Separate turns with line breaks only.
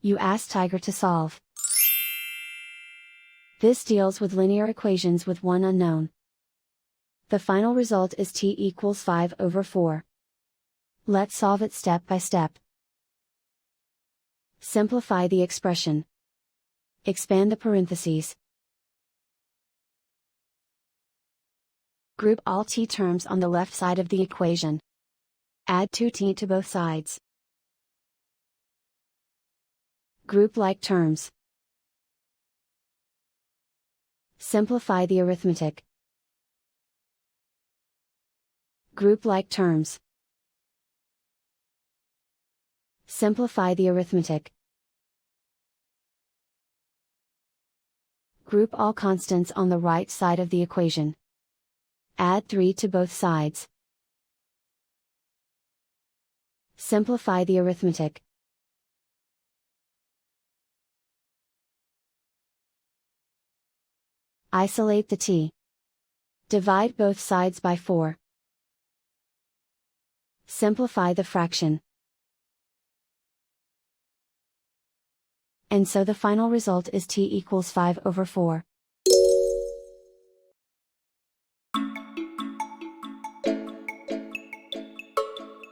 You ask Tiger to solve. This deals with linear equations with one unknown. The final result is t equals 5/4. Let's solve it step by step. Simplify the expression. Expand the parentheses. Group all t terms on the left side of the equation. Add 2t to both sides. Group like terms. Simplify the arithmetic. Group like terms. Simplify the arithmetic. Group all constants on the right side of the equation. Add 3 to both sides. Simplify the arithmetic. Isolate the t. Divide both sides by 4. Simplify the fraction. And so the final result is t equals 5/4.